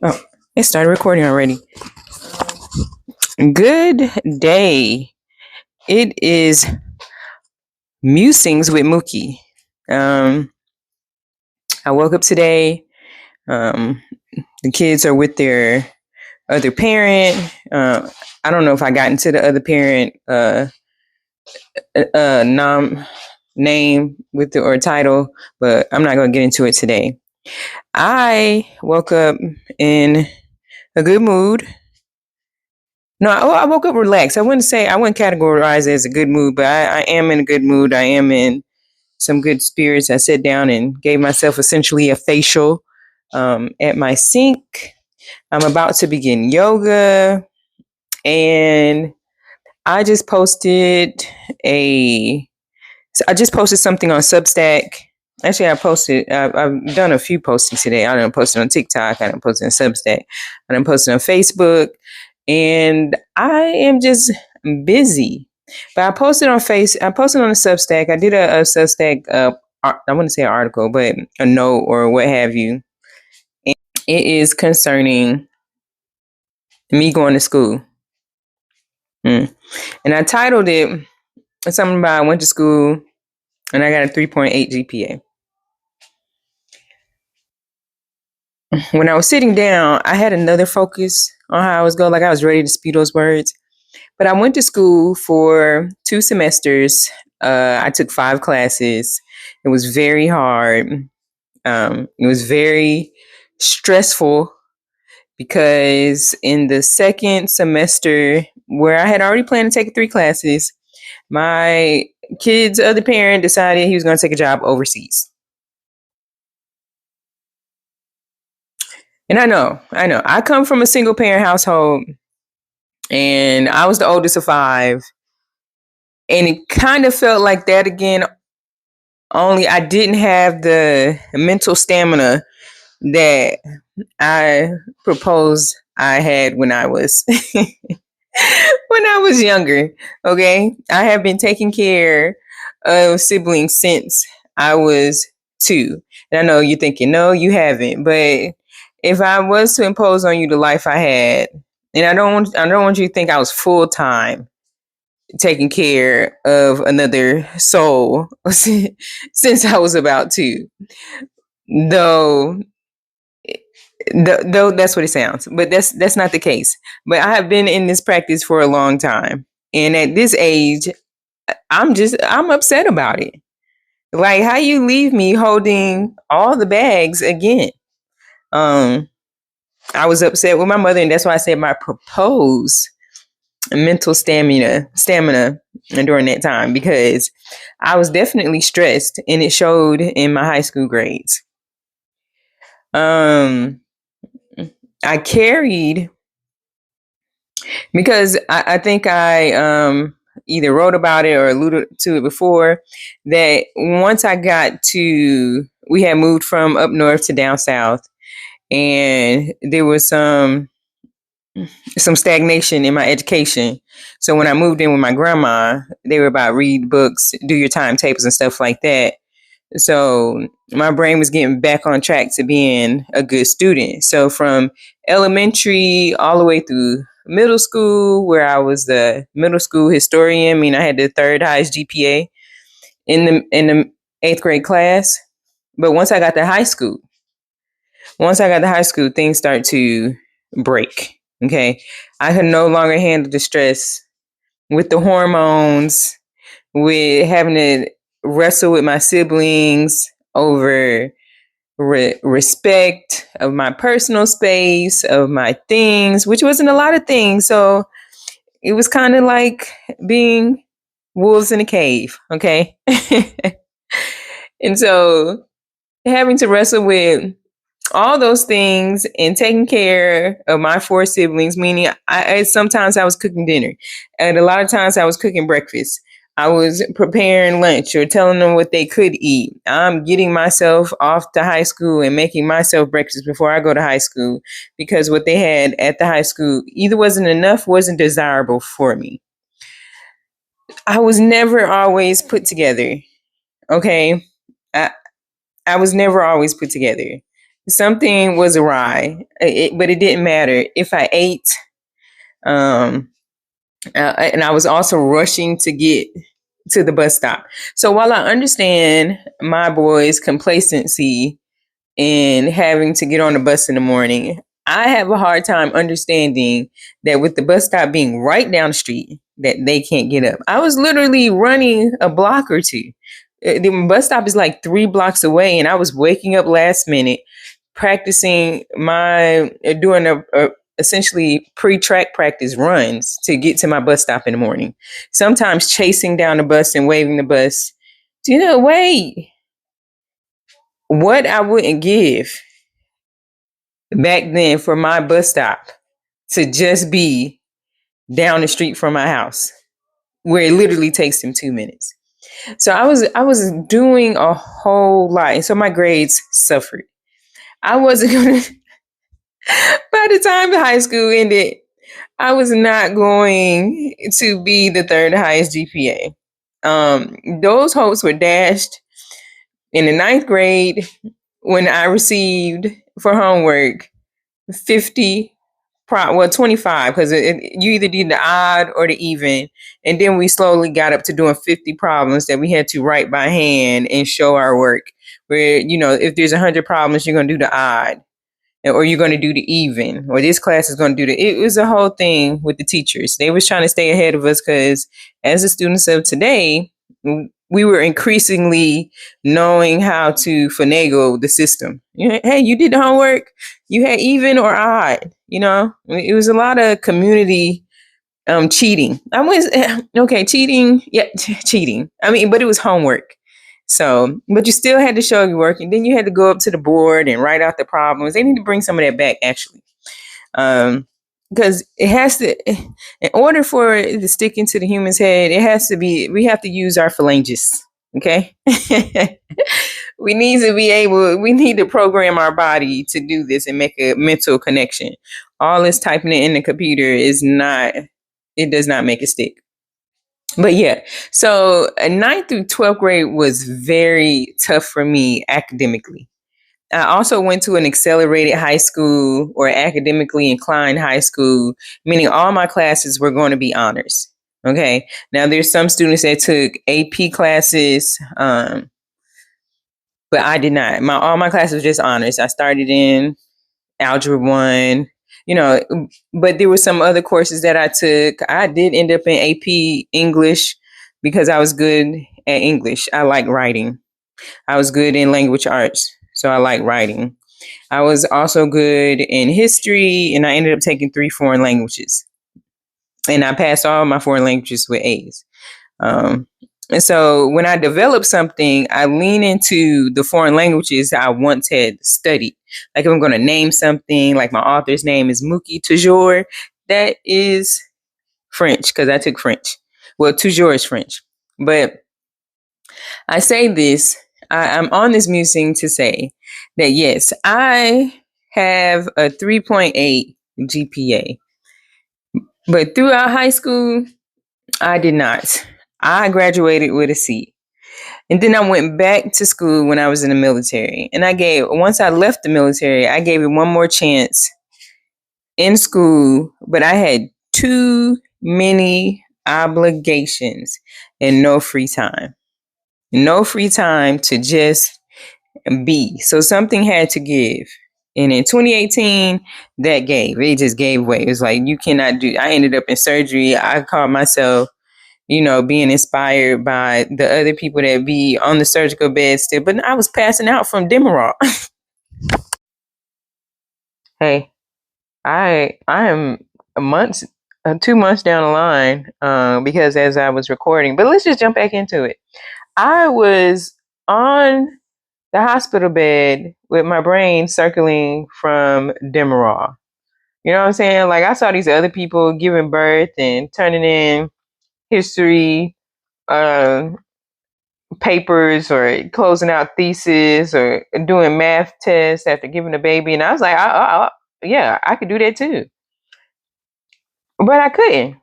Oh, it started recording already. Good day. It is Musings with Mookie. I woke up today. The kids are with their other parent. I don't know if I got into the other parent name with the or title, but I'm not going to get into it today. I woke up in a good mood. No, I woke up relaxed. I wouldn't categorize it as a good mood, but I am in a good mood. I am in some good spirits. I sat down and gave myself essentially a facial at my sink. I'm about to begin yoga, and I just posted something on Substack. Actually, I've done a few postings today. I done posted on TikTok. I done posted on Substack. I done posted on Facebook. And I am just busy. But I posted on the Substack. I did a Substack, I wouldn't say an article, but a note or what have you. And it is concerning me going to school. And I titled it something about I went to school and I got a 3.8 GPA. When I was sitting down, I had another focus on how I was going. Like I was ready to spew those words. But I went to school for 2 semesters. I took 5 classes. It was very hard. It was very stressful because in the second semester, where I had already planned to take 3 classes, my kid's other parent decided he was going to take a job overseas. And I know. I come from a single parent household, and I was the oldest of 5. And it kind of felt like that again, only I didn't have the mental stamina that I proposed I had when I was younger. Okay. I have been taking care of siblings since I was 2. And I know you're thinking, no, you haven't. But if I was to impose on you the life I had, and I don't want you to think I was full time taking care of another soul since I was about 2. Though that's what it sounds, but that's not the case. But I have been in this practice for a long time, and at this age, I'm upset about it. Like, how you leave me holding all the bags again? I was upset with my mother, and that's why I said my proposed mental stamina during that time, because I was definitely stressed, and it showed in my high school grades. I carried, because I think I either wrote about it or alluded to it before, that once we had moved from up north to down south, and there was some stagnation in my education. So when I moved in with my grandma, they were about read books, do your timetables and stuff like that. So my brain was getting back on track to being a good student. So from elementary all the way through middle school, where I was the middle school historian, I mean, I had the 3rd highest GPA in the 8th grade class. But once I got to high school, things start to break. Okay. I could no longer handle the stress with the hormones, with having to wrestle with my siblings over respect of my personal space, of my things, which wasn't a lot of things. So it was kind of like being wolves in a cave. Okay. And so having to wrestle with all those things and taking care of my 4 siblings, meaning sometimes I was cooking dinner, and a lot of times I was cooking breakfast. I was preparing lunch or telling them what they could eat. I'm getting myself off to high school and making myself breakfast before I go to high school, because what they had at the high school either wasn't enough, wasn't desirable for me. I was never always put together. Okay. I was never always put together. Something was awry, but it didn't matter if I ate. Um, and I was also rushing to get to the bus stop. So while I understand my boy's complacency in having to get on the bus in the morning, I have a hard time understanding that with the bus stop being right down the street, that they can't get up. I was literally running a block or two. The bus stop is like 3 blocks away, and I was waking up last minute, practicing my doing a essentially pre-track practice runs to get to my bus stop in the morning. Sometimes chasing down the bus and waving the bus. Do you know? Wait, what I wouldn't give back then for my bus stop to just be down the street from my house, where it literally takes them 2 minutes. So I was doing a whole lot, and so my grades suffered. I wasn't gonna. By the time high school ended, I was not going to be the third highest GPA. Those hopes were dashed in the ninth grade when I received for homework 50 well 25, because you either did the odd or the even, and then we slowly got up to doing 50 problems that we had to write by hand and show our work, where if there's 100 problems, you're going to do the odd, or you're going to do the even, or this class is going to do it was a whole thing with the teachers. They was trying to stay ahead of us because as the students of today, we were increasingly knowing how to finagle the system. Hey, you did the homework, you had even or odd. It was a lot of community cheating. I was okay, cheating. Yeah, cheating. I mean, but it was homework. So, but you still had to show your work, and then you had to go up to the board and write out the problems. They need to bring some of that back, actually, because it has to. In order for it to stick into the human's head, it has to be. We have to use our phalanges. Okay, we need to be able. We need to program our body to do this and make a mental connection. All this typing it in the computer is not. It does not make it stick. But yeah, so 9th through 12th grade was very tough for me academically. I also went to an accelerated high school, or academically inclined high school, meaning all my classes were going to be honors. Okay. Now there's some students that took AP classes, but I did not. All my classes were just honors. I started in Algebra 1, but there were some other courses that I took. I did end up in AP English because I was good at English. I like writing. I was good in language arts, so I like writing. I was also good in history, and I ended up taking 3 foreign languages. And I passed all my foreign languages with A's. And so when I develop something, I lean into the foreign languages I once had studied. Like if I'm going to name something, like my author's name is Mookie toujours, that is French because I took French. Well, toujours is French. But I say this, I'm on this musing to say that yes, I have a 3.8 GPA. But throughout high school, I did not. I graduated with a C. And then I went back to school when I was in the military. And once I left the military, I gave it one more chance in school, but I had too many obligations and no free time. No free time to just be. So something had to give. And in 2018, it just gave way. It was like, you cannot do, I ended up in surgery. I called myself being inspired by the other people that be on the surgical bed still. But I was passing out from Demerol. Hey, I am 2 months down the line because as I was recording. But let's just jump back into it. I was on the hospital bed with my brain circling from Demerol. You know what I'm saying? Like I saw these other people giving birth and turning in history papers or closing out thesis or doing math tests after giving a baby. And I was like, yeah, I could do that too. But I couldn't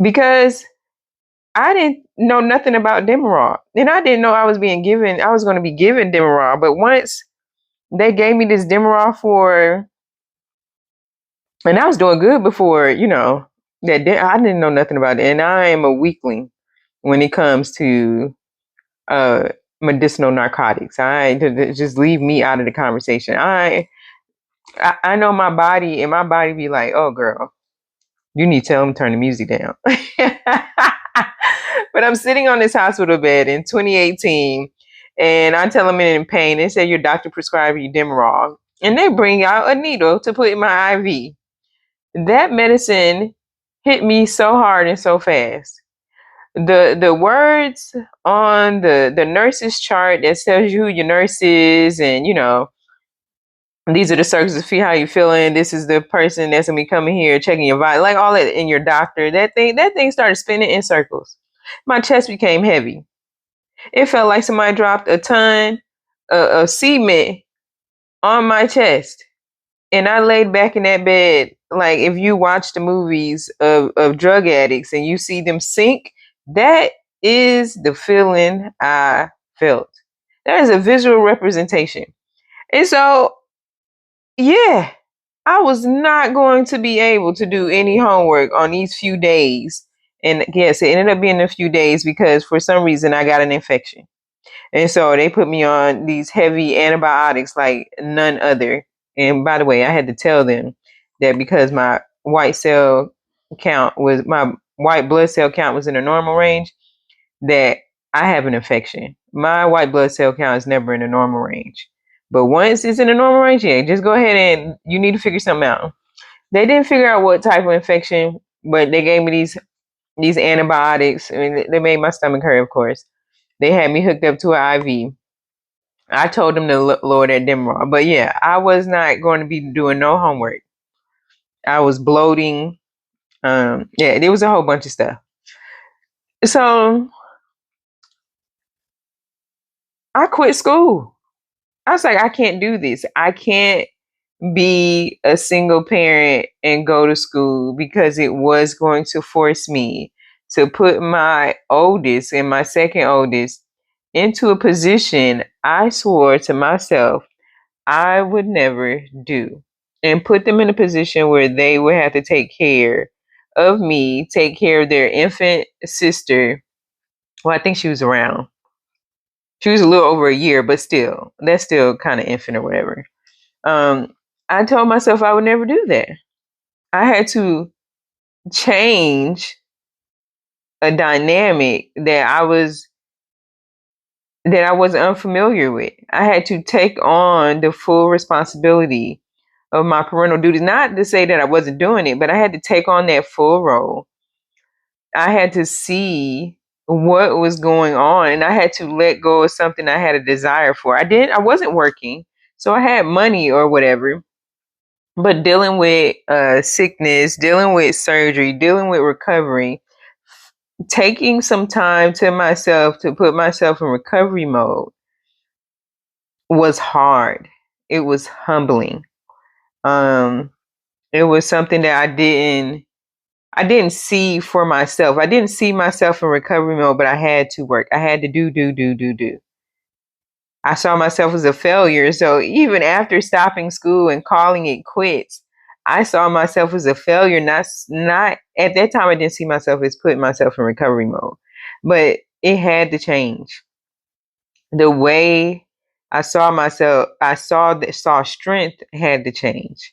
because I didn't know nothing about Demerol. And I didn't know I was going to be given Demerol. But once they gave me this Demerol and I was doing good before, I didn't know nothing about it. And I am a weakling when it comes to uh, medicinal narcotics. Just leave me out of the conversation. I know my body, and my body be like, oh, girl, you need to tell them to turn the music down. But I'm sitting on this hospital bed in 2018, and I tell them I'm in pain. They say your doctor prescribed you Demerol, and they bring out a needle to put in my IV. That medicine hit me so hard and so fast. The words on the nurse's chart that tells you who your nurse is, and these are the circles to see how you feeling. This is the person that's gonna be coming here checking your vital, like all that in your doctor. That thing started spinning in circles. My chest became heavy. It felt like somebody dropped a ton of cement on my chest. And I laid back in that bed, like if you watch the movies of drug addicts and you see them sink, that is the feeling I felt. That is a visual representation. And so, yeah, I was not going to be able to do any homework on these few days. And yes, it ended up being a few days because for some reason I got an infection. And so they put me on these heavy antibiotics like none other. And by the way, I had to tell them that because my white blood cell count was in a normal range, that I have an infection. My white blood cell count is never in a normal range. But once it's in a normal range, yeah, just go ahead and you need to figure something out. They didn't figure out what type of infection, but they gave me these antibiotics. I mean, they made my stomach hurt, of course. They had me hooked up to an IV. I told them to lower that Demerol. But yeah, I was not going to be doing no homework. I was bloating. Yeah, there was a whole bunch of stuff. So I quit school. I was like, I can't do this. I can't be a single parent and go to school because it was going to force me to put my oldest and my second oldest into a position I swore to myself I would never do, and put them in a position where they would have to take care of me, take care of their infant sister. Well, I think she was around. She was a little over a year, but still, that's still kind of infant or whatever. I told myself I would never do that. I had to change a dynamic that I wasn't unfamiliar with. I had to take on the full responsibility of my parental duties. Not to say that I wasn't doing it, but I had to take on that full role. I had to see what was going on, and I had to let go of something I had a desire for. I wasn't working, so I had money or whatever, but dealing with sickness, dealing with surgery, dealing with recovery, taking some time to myself to put myself in recovery mode was hard. It was humbling. It was something that I didn't see for myself. I didn't see myself in recovery mode, but I had to work. I had to do. I saw myself as a failure. So even after stopping school and calling it quits, I saw myself as a failure. Not at that time, I didn't see myself as putting myself in recovery mode, but it had to change. The way I saw myself, saw strength had to change.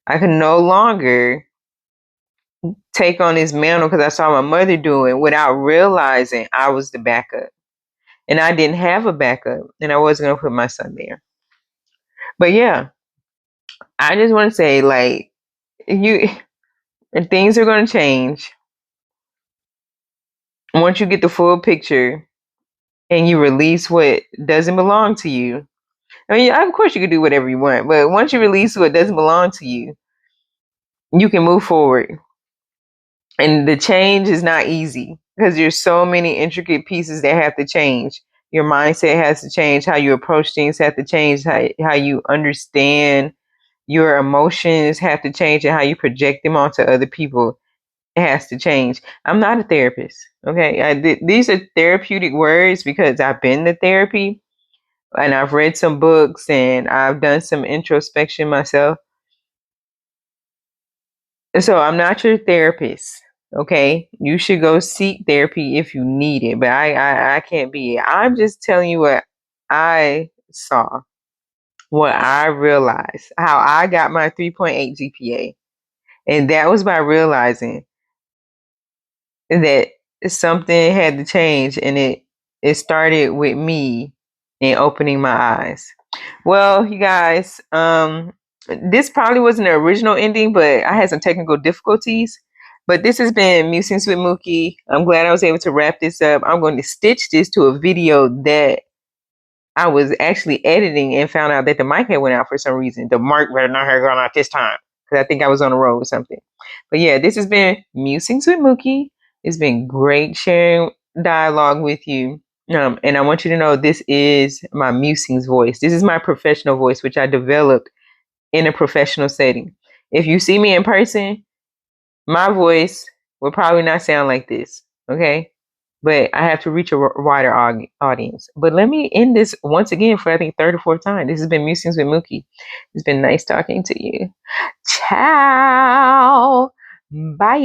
I could no longer take on this mantle because I saw my mother do it without realizing I was the backup. And I didn't have a backup, and I wasn't going to put my son there. But yeah, I just want to say, like, and things are going to change once you get the full picture and you release what doesn't belong to you. I mean, of course, you can do whatever you want, but once you release what doesn't belong to you, you can move forward. And the change is not easy because there's so many intricate pieces that have to change. Your mindset has to change. How you approach things have to change. How you understand your emotions have to change, and how you project them onto other people. has to change. I'm not a therapist. Okay. These are therapeutic words because I've been to therapy and I've read some books and I've done some introspection myself. So I'm not your therapist. Okay. You should go seek therapy if you need it, but I can't be it. I'm just telling you what I saw, what I realized, how I got my 3.8 GPA. And that was by realizing that something had to change, and it started with me and opening my eyes. Well, you guys, this probably wasn't the original ending, but I had some technical difficulties. But this has been Musings with Mookie. I'm glad I was able to wrap this up. I'm going to stitch this to a video that I was actually editing and found out that the mic had went out for some reason. The mic better not have gone out this time because I think I was on the road with something. But yeah, this has been Musings with Mookie. It's been great sharing dialogue with you. And I want you to know this is my musings voice. This is my professional voice, which I developed in a professional setting. If you see me in person, my voice will probably not sound like this. Okay. But I have to reach a wider audience. But let me end this once again for I think third or fourth time. This has been Musings with Mookie. It's been nice talking to you. Ciao. Bye.